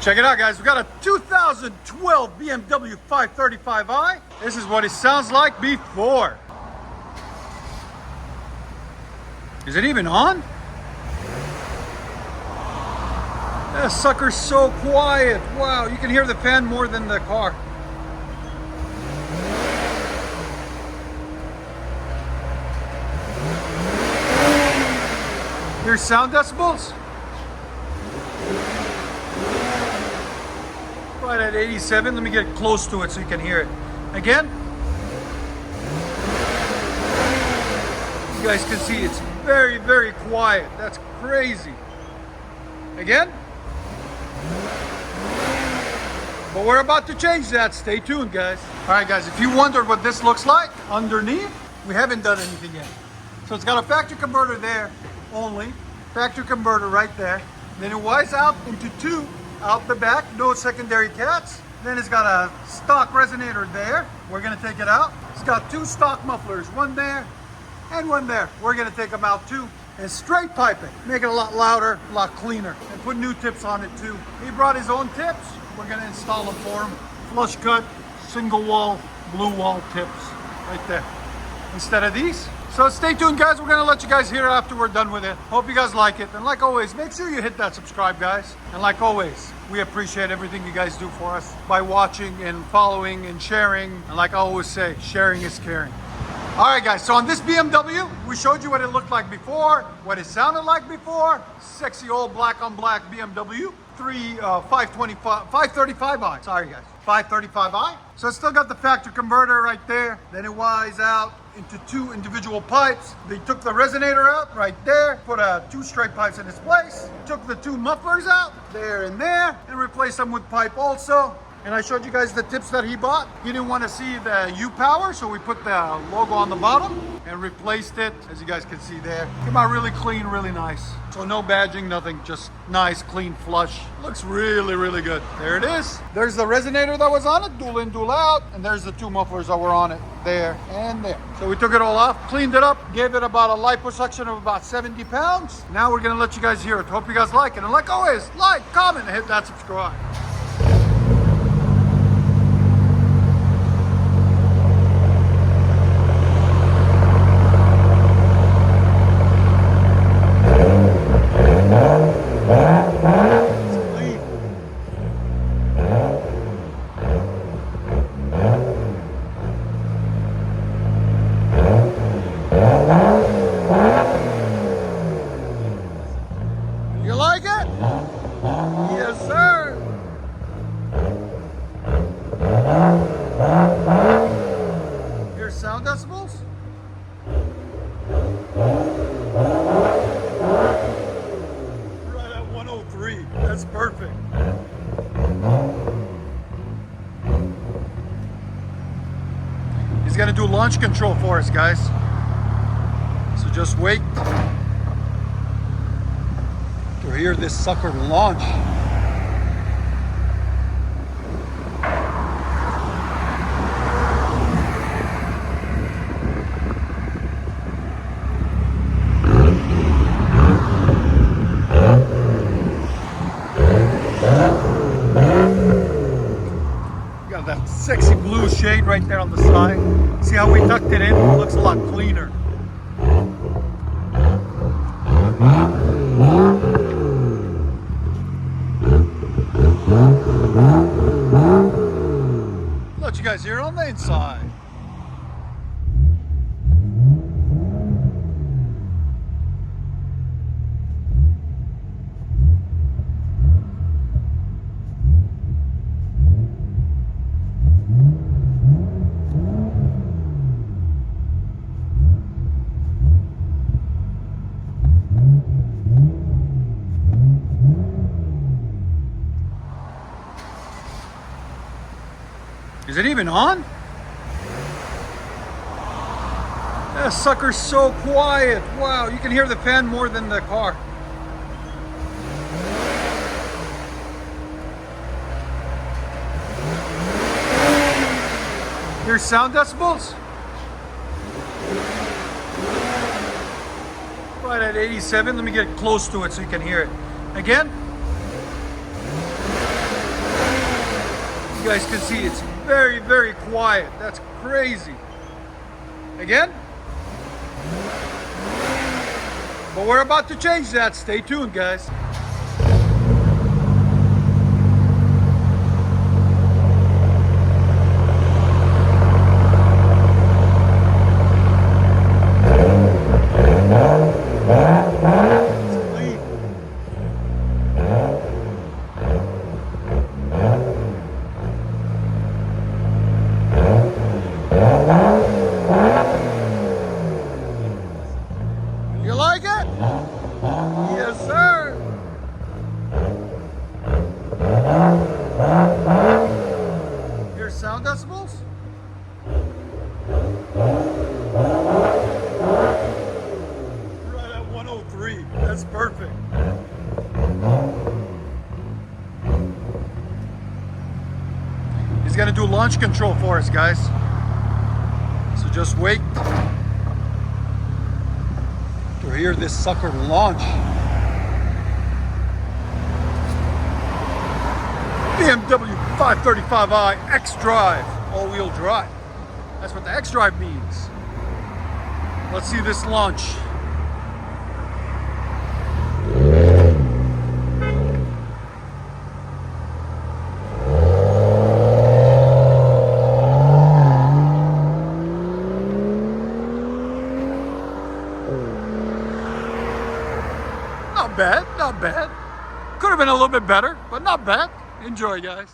Check it out, guys. We got a 2012 BMW 535i. This is what it sounds like before. Is it even on? That sucker's so quiet. Wow, you can hear the fan more than the car. Here's sound decibels. Right at 87. Let me get close to it so you can hear it. Again. You guys can see it's very, very quiet. That's crazy. Again. But we're about to change that. Stay tuned, guys. All right, guys, if you wondered what this looks like underneath, we haven't done anything yet. So it's got a factory converter there only. Factory converter right there. Then it wires out into two out the back. No secondary cats. Then it's got a stock resonator there. We're going to take it out. It's got two stock mufflers. One there and one there. We're going to take them out too. And straight pipe it. Make it a lot louder, a lot cleaner. And put new tips on it too. He brought his own tips. We're going to install them for him. Flush cut, single wall, blue wall tips right there. Instead of these. So stay tuned, guys. We're going to let you guys hear it after we're done with it. Hope you guys like it. And like always, make sure you hit that subscribe, guys. And like always, we appreciate everything you guys do for us by watching and following and sharing. And like I always say, sharing is caring. All right, guys, so on this BMW, we showed you what it looked like before, what it sounded like before. Sexy old black on black BMW, 535i, sorry guys, 535i. So it's still got the factory converter right there. Then it wires out into two individual pipes. They took the resonator out right there, put two straight pipes in its place, took the two mufflers out there and there, and replaced them with pipe also. And I showed you guys the tips that he bought. He didn't want to see the U-Power, so we put the logo on the bottom and replaced it, as you guys can see there. Came out really clean, really nice. So no badging, nothing, just nice, clean flush. Looks really, really good. There it is. There's the resonator that was on it, dual in, dual out. And there's the two mufflers that were on it, there and there. So we took it all off, cleaned it up, gave it about a liposuction of about 70 pounds. Now we're gonna let you guys hear it. Hope you guys like it. And like always, like, comment, and hit that subscribe. You like it? Yes, sir. Here's sound decibels. Right at 103. That's perfect. He's gonna do launch control for us, guys. So just wait to hear this sucker launch. Got that sexy blue shade right there on the side. See how we tucked it in? It looks a lot cleaner. Let you guys hear it on the inside. Is it even on? That sucker's so quiet. Wow, you can hear the fan more than the car. Here's sound decibels. Right at 87. Let me get close to it so you can hear it. Again. guys can see it's very, very quiet. That's crazy. Again. But we're about to change that. Stay tuned, guys. You like it? Yes, sir. Here's sound decibels. Right at 103. That's perfect. He's gonna do launch control for us, guys. So just wait to hear this sucker launch. BMW 535i X-Drive, all-wheel drive. That's what the X-Drive means. Let's see this launch. Not bad, not bad. Could have been a little bit better, but not bad. Enjoy, guys.